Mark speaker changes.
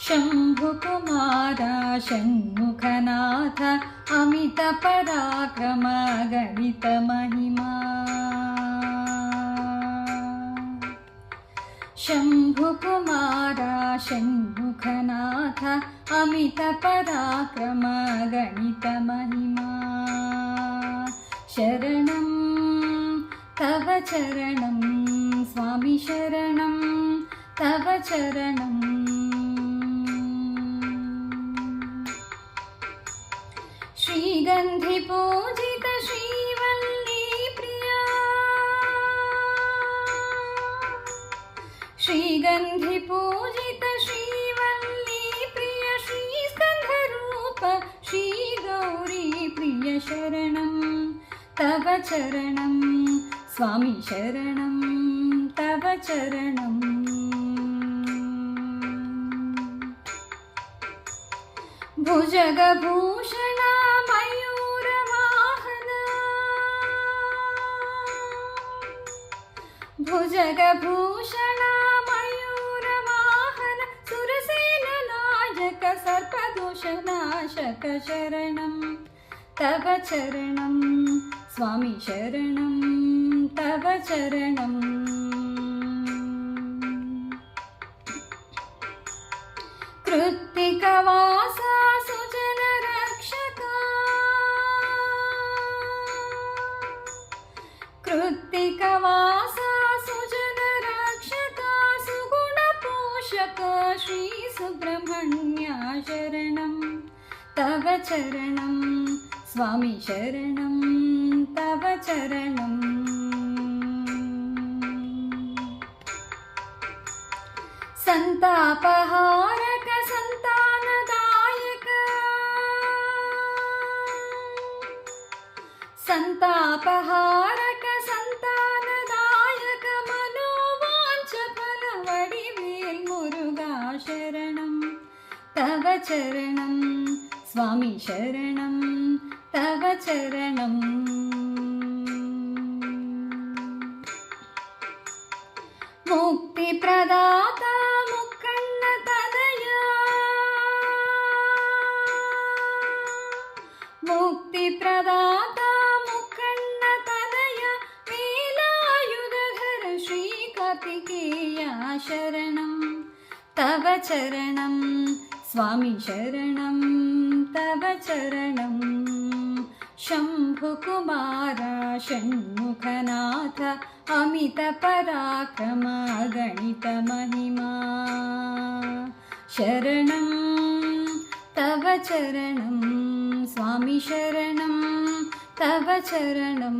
Speaker 1: शम्भुकुमारा षण्मुखनाथ अमितपराक्रम गणितमहिमा शम्भुकुमारा षण्मुखनाथ अमितपराक्रम गणितमहिमा शरणं तव चरणं स्वामी शरणं तव चरणं श्रीगन्धि पूजित श्रीवल्ली प्रिया श्रीगन्धि पूजित श्रीवल्ली प्रिय श्रीस्कन्धरूप श्रीगौरी प्रिय शरणं तव चरणं स्वामी शरणं तव चरणं भुजगभूषण भुजगभूषण मयूरवाहन सुरसेननायक सर्पदोषनाशक शरणं तव चरणं स्वामी शरणं तव चरणं कृत्तिकवासा सुजनरक्षका कृत्तिकवासा श्री सुब्रह्मण्या शरणं तव चरणं स्वामी शरणं तव चरणं संतापहारक संतानदायक संतापहारक संतानदायक मनोवांच फलवडिवेल मुरुगा शरणं तव चरणं स्वामी शरणं तव चरणं मुक्तिप्रदाता मुक्कण्णतनया मुक्तिप्रदाता मुक्कण्णतनया नीलायुधधर श्रीकार्तिकेया शरणं तव चरणं स्वामी शरणं तव चरणं शम्भुकुमारा षण्मुखनाथ अमितपराक्रम गणितमहिमा शरणं तव चरणं स्वामी शरणं तव चरणं